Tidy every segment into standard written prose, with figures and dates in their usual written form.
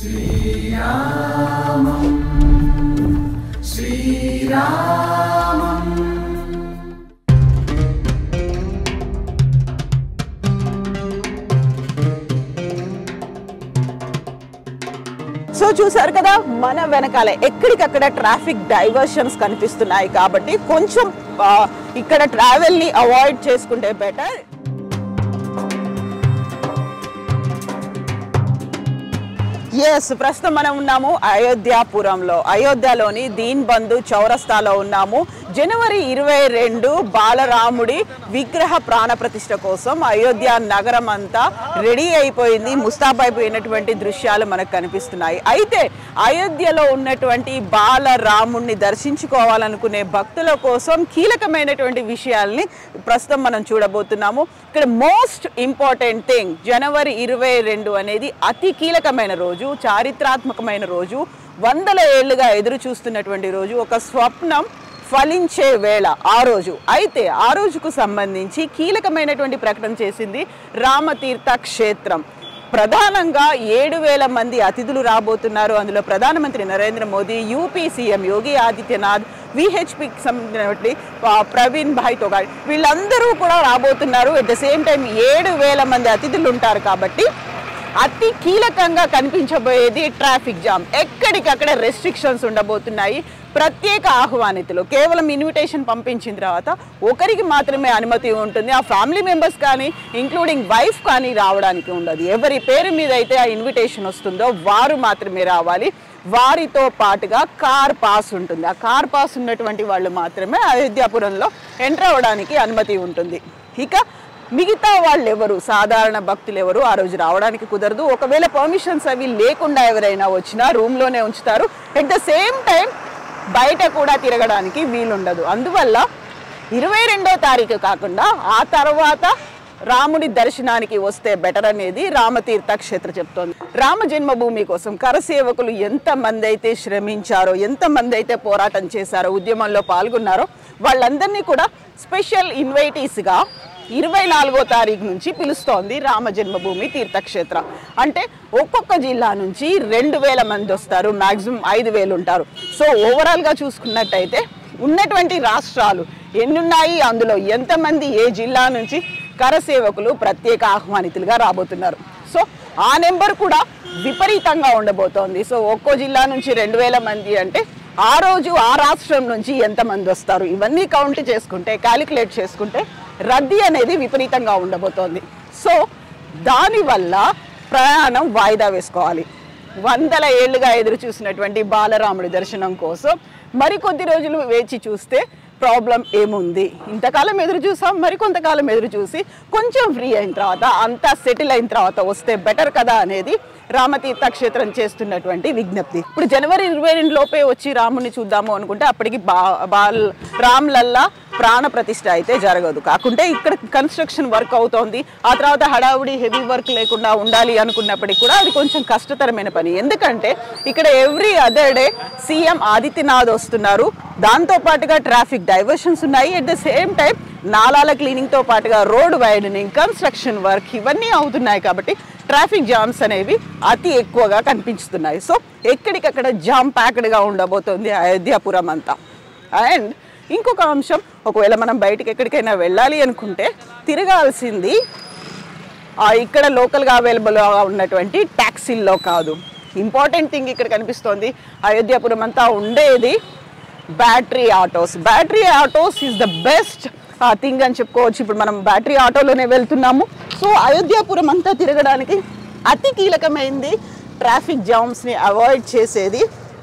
So చూసారు కదా, మన వెనకాలే ఎక్కడికక్కడ ట్రాఫిక్ డైవర్షన్స్ కనిపిస్తున్నాయి కాబట్టి కొంచెం ఇక్కడ ట్రావెల్ ని అవాయిడ్ చేసుకుంటే బెటర్. ప్రస్తుతం మనం ఉన్నాము అయోధ్యాపురంలో. అయోధ్యలోని దీన్ బంధు చౌరస్తాలో ఉన్నాము. జనవరి 22 బాలరాముడి విగ్రహ ప్రాణ ప్రతిష్ఠ కోసం అయోధ్య నగరం అంతా రెడీ అయిపోయింది. ముస్తాబైపోయినటువంటి దృశ్యాలు మనకు కనిపిస్తున్నాయి. అయితే అయోధ్యలో ఉన్నటువంటి బాలరాముడిని దర్శించుకోవాలనుకునే భక్తుల కోసం కీలకమైనటువంటి విషయాల్ని ప్రస్తుతం మనం చూడబోతున్నాము. ఇక్కడ మోస్ట్ ఇంపార్టెంట్ థింగ్, జనవరి 22 అనేది అతి కీలకమైన రోజు, చారిత్రాత్మకమైన రోజు, వందల ఏళ్లుగా ఎదురు చూస్తున్నటువంటి రోజు, ఒక స్వప్నం ఫలించే వేళ ఆ రోజు. అయితే ఆ రోజుకు సంబంధించి కీలకమైనటువంటి ప్రకటన చేసింది రామతీర్థ క్షేత్రం. ప్రధానంగా 7,000 మంది అతిథులు రాబోతున్నారు. అందులో ప్రధానమంత్రి నరేంద్ర మోదీ, యూపీ సీఎం యోగి ఆదిత్యనాథ్, విహెచ్పికి సంబంధించినటువంటి ప్రవీణ్ భాయ్ తోగాడి, వీళ్ళందరూ కూడా రాబోతున్నారు. అట్ ద సేమ్ టైం 7,000 మంది అతిథులు ఉంటారు కాబట్టి అతి కీలకంగా కనిపించబోయేది ట్రాఫిక్ జామ్. ఎక్కడికక్కడ రెస్ట్రిక్షన్స్ ఉండబోతున్నాయి. ప్రత్యేక ఆహ్వానితులు, కేవలం ఇన్విటేషన్ పంపించిన తర్వాత ఒకరికి మాత్రమే అనుమతి ఉంటుంది. ఆ ఫ్యామిలీ మెంబర్స్ కానీ ఇంక్లూడింగ్ వైఫ్ కానీ రావడానికి ఉండదు. ఎవరి పేరు మీద అయితే ఆ ఇన్విటేషన్ వస్తుందో వారు మాత్రమే రావాలి. వారితో పాటుగా కార్ పాస్ ఉంటుంది. ఆ కార్ పాస్ ఉన్నటువంటి వాళ్ళు మాత్రమే అయోధ్యాపురంలో ఎంటర్ అవ్వడానికి అనుమతి ఉంటుంది. ఇక మిగతా వాళ్ళు ఎవరు, సాధారణ భక్తులు ఎవరు ఆ రోజు రావడానికి కుదరదు. ఒకవేళ పర్మిషన్స్ అవి లేకుండా ఎవరైనా వచ్చినా రూమ్లోనే ఉంచుతారు. ఎట్ ద సేమ్ టైం బయట కూడా తిరగడానికి వీలుండదు. అందువల్ల 22వ తారీఖు కాకుండా ఆ తర్వాత రాముడి దర్శనానికి వస్తే బెటర్ అనేది రామతీర్థ క్షేత్ర చెప్తోంది. రామ జన్మభూమి కోసం కరసేవకులు ఎంతమంది అయితే శ్రమించారో, ఎంతమంది అయితే పోరాటం చేశారో, ఉద్యమంలో పాల్గొన్నారో వాళ్ళందరినీ కూడా స్పెషల్ ఇన్వైటీస్గా 24వ తారీఖు నుంచి పిలుస్తోంది రామ జన్మభూమి తీర్థక్షేత్ర. అంటే ఒక్కొక్క జిల్లా నుంచి 2,000 మంది వస్తారు, మ్యాక్సిమం 5,000 ఉంటారు. సో ఓవరాల్గా చూసుకున్నట్టయితే ఉన్నటువంటి రాష్ట్రాలు ఎన్నున్నాయి, అందులో ఎంతమంది ఏ జిల్లా నుంచి కరసేవకులు ప్రత్యేక ఆహ్వానితులుగా రాబోతున్నారు. సో ఆ నెంబర్ కూడా విపరీతంగా ఉండబోతోంది. సో ఒక్కో జిల్లా నుంచి 2,000 మంది అంటే ఆ రోజు ఆ రాష్ట్రం నుంచి ఎంతమంది వస్తారు, ఇవన్నీ కౌంట్ చేసుకుంటే, క్యాలిక్యులేట్ చేసుకుంటే రద్దీ అనేది విపరీతంగా ఉండబోతోంది. సో దానివల్ల ప్రయాణం వాయిదా వేసుకోవాలి. వందల ఏళ్లుగా ఎదురు చూసినటువంటి బాలరాముడి దర్శనం కోసం మరికొద్ది రోజులు వేచి చూస్తే ప్రాబ్లం ఏముంది? ఇంతకాలం ఎదురు చూసాం, మరికొంతకాలం ఎదురు చూసి కొంచెం ఫ్రీ అయిన తర్వాత, అంతా సెటిల్ అయిన తర్వాత వస్తే బెటర్ కదా అనేది రామతీర్థ క్షేత్రం చేస్తున్నటువంటి విజ్ఞప్తి. ఇప్పుడు జనవరి 22 లోపే వచ్చి రాముడిని చూద్దాము అనుకుంటే అప్పటికి రామ్లల్లా ప్రాణ ప్రతిష్ఠ అయితే జరగదు. కాకుంటే ఇక్కడ కన్స్ట్రక్షన్ వర్క్ అవుతోంది. ఆ తర్వాత హడావుడి హెవీ వర్క్ లేకుండా ఉండాలి అనుకున్నప్పటికీ కూడా అది కొంచెం కష్టతరమైన పని. ఎందుకంటే ఇక్కడ every other day CM Adityanath వస్తున్నారు. దాంతో పాటుగా ట్రాఫిక్ డైవర్షన్స్ ఉన్నాయి. అట్ ద సేమ్ టైం నాలాల క్లీనింగ్తో పాటుగా రోడ్ వైడనింగ్, కన్స్ట్రక్షన్ వర్క్ ఇవన్నీ అవుతున్నాయి. కాబట్టి ట్రాఫిక్ జామ్స్ అనేవి అతి ఎక్కువగా కనిపిస్తున్నాయి. సో ఎక్కడికక్కడ జామ్ ప్యాక్డ్గా ఉండబోతోంది అయోధ్యాపురం అంతా. అండ్ ఇంకొక అంశం, ఒకవేళ మనం బయటికి ఎక్కడికైనా వెళ్ళాలి అనుకుంటే తిరగాల్సింది ఇక్కడ లోకల్గా అవైలబుల్గా ఉన్నటువంటి ట్యాక్సీల్లో కాదు. ఇంపార్టెంట్ థింగ్ ఇక్కడ కనిపిస్తోంది, అయోధ్యాపురం అంతా ఉండేది battery autos. Battery autos is the best thing అని చెప్పుకోవచ్చు. ఇప్పుడు మనం బ్యాటరీ ఆటోలోనే వెళ్తున్నాము. సో అయోధ్యాపురం అంతా తిరగడానికి అతి కీలకమైంది ట్రాఫిక్ జామ్స్ని అవాయిడ్ చేసేది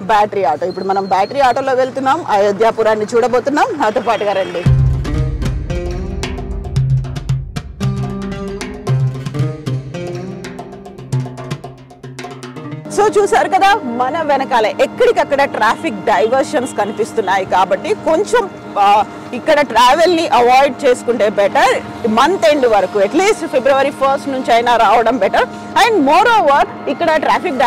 బ్యాటరీ ఆటో. ఇప్పుడు మనం బ్యాటరీ ఆటోలో వెళ్తున్నాం, అయోధ్యాపురాన్ని చూడబోతున్నాం. నాతో పాటుగా రండి. సో చూసారు కదా, మన వెనకాలే ఎక్కడికక్కడ ట్రాఫిక్ డైవర్షన్స్ కనిపిస్తున్నాయి కాబట్టి కొంచెం ఇక్కడ ట్రావెల్ని అవాయిడ్ చేసుకుంటే బెటర్. మంత్ ఎండ్ వరకు అట్లీస్ట్ February 1st నుంచి అయినా రావడం బెటర్. అండ్ మోర్ ఓవర్ ఇక్కడ ట్రాఫిక్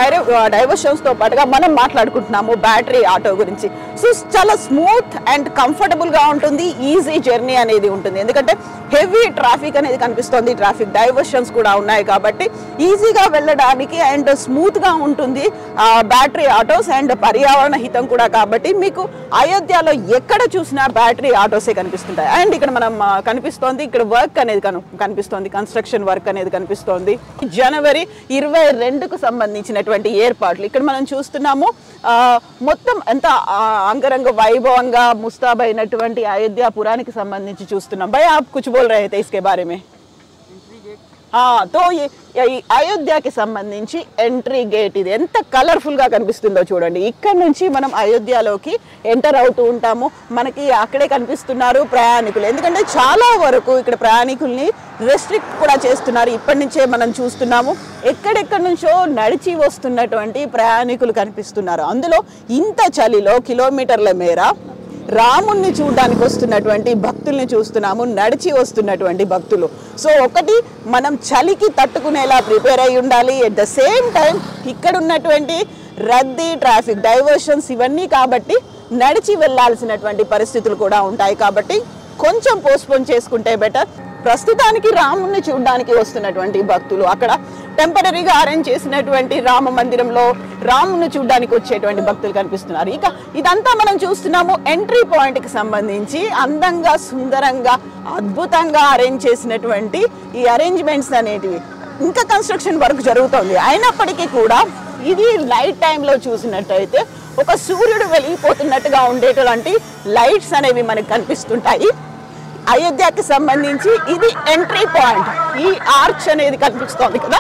డైవర్షన్స్తో పాటుగా మనం మాట్లాడుకుంటున్నాము బ్యాటరీ ఆటో గురించి. సో చాలా స్మూత్ అండ్ కంఫర్టబుల్గా ఉంటుంది, ఈజీ జర్నీ అనేది ఉంటుంది. ఎందుకంటే హెవీ ట్రాఫిక్ అనేది కనిపిస్తుంది, ట్రాఫిక్ డైవర్షన్స్ కూడా ఉన్నాయి కాబట్టి ఈజీగా వెళ్ళడానికి అండ్ స్మూత్గా ఉంటుంది బ్యాటరీ ఆటోస్. అండ్ పర్యావరణ హితం కూడా కాబట్టి మీకు అయోధ్యలో ఎక్కడ చూసినా బ్యాటరీ ఆటోసే కనిపిస్తుంటాయి. అండ్ ఇక్కడ మనం కనిపిస్తోంది ఇక్కడ వర్క్ అనేది కనిపిస్తోంది, కన్స్ట్రక్షన్ వర్క్ అనేది కనిపిస్తోంది. January 22కు సంబంధించినటువంటి ఏర్పాట్లు ఇక్కడ మనం చూస్తున్నాము. మొత్తం ఎంత अंगरंग వైభవంగా ముస్తాబైనటువంటి అయోధ్యాపురానికి సంబంధించి చూస్తున్నాం. భయ్ आप कुछ बोल रहे थे इसके बारे में? तो ఈ అయోధ్యకి సంబంధించి ఎంట్రీ గేట్ ఇది ఎంత కలర్ఫుల్ గా కనిపిస్తుందో చూడండి. ఇక్కడ నుంచి మనం అయోధ్యలోకి ఎంటర్ అవుతూ ఉంటాము. మనకి అక్కడే కనిపిస్తున్నారు ప్రయాణికులు, ఎందుకంటే చాలా వరకు ఇక్కడ ప్రయాణికుల్ని రెస్ట్రిక్ట్ కూడా చేస్తున్నారు. ఇప్పటి నుంచే మనం చూస్తున్నాము ఎక్కడెక్కడి నుంచో నడిచి వస్తున్నటువంటి ప్రయాణికులు కనిపిస్తున్నారు. అందులో ఇంత చలిలో కిలోమీటర్ల మేర రాముణ్ణి చూడడానికి వస్తున్నటువంటి భక్తుల్ని చూస్తున్నాము, నడిచి వస్తున్నటువంటి భక్తులు. సో ఒకటి మనం చలికి తట్టుకునేలా ప్రిపేర్ అయి ఉండాలి. ఎట్ ద సేమ్ టైం ఇక్కడ ఉన్నటువంటి రద్దీ, ట్రాఫిక్ డైవర్షన్స్ ఇవన్నీ కాబట్టి నడిచి వెళ్ళాల్సినటువంటి పరిస్థితులు కూడా ఉంటాయి. కాబట్టి కొంచెం పోస్ట్పోన్ చేసుకుంటే బెటర్. ప్రస్తుతానికి రాముణ్ణి చూడడానికి వస్తున్నటువంటి భక్తులు అక్కడ టెంపరీగా అరేంజ్ చేసినటువంటి రామ మందిరంలో రాముని చూడడానికి వచ్చేటువంటి భక్తులు కనిపిస్తున్నారు. ఇక ఇదంతా మనం చూస్తున్నాము ఎంట్రీ పాయింట్కి సంబంధించి అందంగా సుందరంగా అద్భుతంగా అరేంజ్ చేసినటువంటి ఈ అరేంజ్మెంట్స్ అనేటివి. ఇంకా కన్స్ట్రక్షన్ వర్క్ జరుగుతుంది, అయినప్పటికీ కూడా ఇది నైట్ టైంలో చూసినట్టయితే ఒక సూర్యుడు వెలిగిపోతున్నట్టుగా ఉండేటువంటి లైట్స్ అనేవి మనకు కనిపిస్తుంటాయి. అయోధ్యకి సంబంధించి ఇది ఎంట్రీ పాయింట్. ఈ ఆర్చ్ అనేది కనిపిస్తోంది కదా,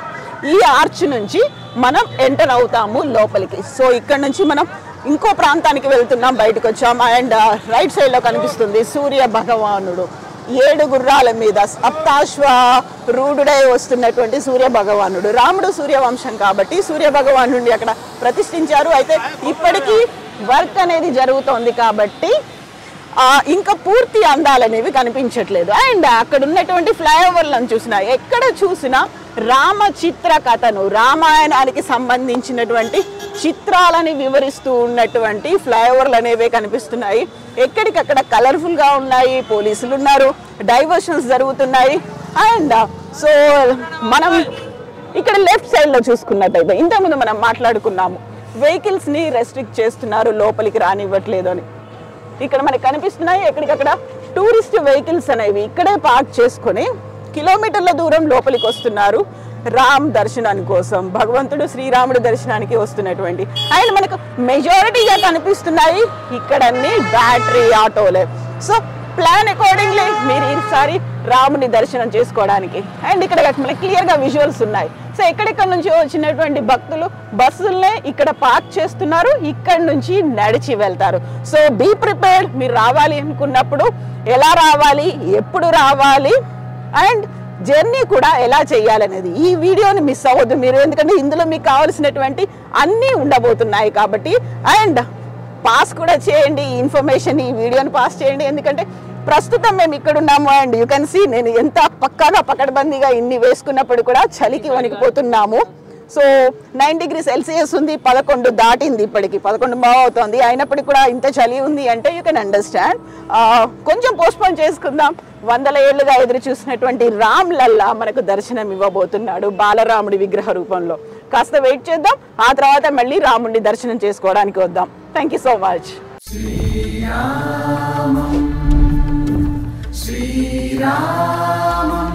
ఈ ఆర్చ్ నుంచి మనం ఎంటర్ అవుతాము లోపలికి. సో ఇక్కడ నుంచి మనం ఇంకో ప్రాంతానికి వెళ్తున్నాం, బయటకు వచ్చాము. అండ్ రైట్ సైడ్ లో కనిపిస్తుంది సూర్య భగవానుడు 7 గుర్రాల మీద సప్తాశ్వ రూఢుడై వస్తున్నటువంటి సూర్య భగవానుడు. రాముడు సూర్యవంశం కాబట్టి సూర్య భగవానుడిని అక్కడ ప్రతిష్ఠించారు. అయితే ఇప్పటికీ వర్క్ అనేది జరుగుతోంది కాబట్టి ఇంకా పూర్తి అందాలనేవి కనిపించట్లేదు. అండ్ అక్కడ ఉన్నటువంటి ఫ్లైఓవర్లను చూసినా ఎక్కడ చూసినా రామ చిత్ర కథను, రామాయణానికి సంబంధించినటువంటి చిత్రాలని వివరిస్తూ ఉన్నటువంటి ఫ్లైఓవర్లు అనేవి కనిపిస్తున్నాయి. ఎక్కడికక్కడ కలర్ఫుల్గా ఉన్నాయి, పోలీసులు ఉన్నారు, డైవర్షన్స్ జరుగుతున్నాయి. అండ్ సో మనం ఇక్కడ లెఫ్ట్ సైడ్లో చూసుకున్నట్టయితే ఇంతకుముందు మనం మాట్లాడుకున్నాము వెహికల్స్ని రెస్ట్రిక్ట్ చేస్తున్నారు, లోపలికి రానివ్వట్లేదు అని. ఇక్కడ మనకు కనిపిస్తున్నాయి ఎక్కడికక్కడ టూరిస్ట్ వెహికల్స్ అనేవి ఇక్కడే పార్క్ చేసుకొని కిలోమీటర్ల దూరం లోపలికి వస్తున్నారు రామ్ దర్శనాని కోసం, భగవంతుడు శ్రీరాముడు దర్శనానికి వస్తున్నటువంటి. అండ్ మనకు మెజారిటీగా కనిపిస్తున్నాయి ఇక్కడన్నీ బ్యాటరీ ఆటోలే. సో ప్లాన్ అకార్డింగ్లీ మీరు ఈసారి రాముని దర్శనం చేసుకోవడానికి. అండ్ ఇక్కడ మనకి క్లియర్గా విజువల్స్ ఉన్నాయి. సో ఎక్కడెక్కడ నుంచి వచ్చినటువంటి భక్తులు బస్సులనే ఇక్కడ పార్క్ చేస్తున్నారు, ఇక్కడ నుంచి నడిచి వెళ్తారు. So be prepared. మీరు రావాలి అనుకున్నప్పుడు ఎలా రావాలి, ఎప్పుడు రావాలి, అండ్ జర్నీ కూడా ఎలా చేయాలనేది ఈ వీడియోని మిస్ అవ్వద్దు మీరు, ఎందుకంటే ఇందులో మీకు కావాల్సినటువంటి అన్నీ ఉండబోతున్నాయి కాబట్టి. అండ్ పాస్ కూడా చేయండి ఈ ఇన్ఫర్మేషన్, ఈ వీడియోని పాస్ చేయండి, ఎందుకంటే ప్రస్తుతం మేము ఇక్కడ ఉన్నాము. అండ్ యూ కెన్ సీ నేను ఎంత పక్కాగా పకడ్బందీగా ఇన్ని వేసుకున్నప్పుడు కూడా చలికి వణికిపోతున్నాము. సో 9 degrees Celsius ఉంది, 11 దాటింది, ఇప్పటికి 11 అవుతుంది. అయినప్పటికీ కూడా ఇంత చలి ఉంది అంటే యూ కెన్ అండర్స్టాండ్. కొంచెం పోస్ట్పోన్ చేసుకుందాం. 100 ఏళ్లుగా ఎదురు చూసినటువంటి రామ్ లల్లా మనకు దర్శనం ఇవ్వబోతున్నాడు బాలరాముడి విగ్రహ రూపంలో. కాస్త వెయిట్ చేద్దాం, ఆ తర్వాత మళ్ళీ రాముడిని దర్శనం చేసుకోవడానికి వద్దాం. Thank you so much. శ్రీరామం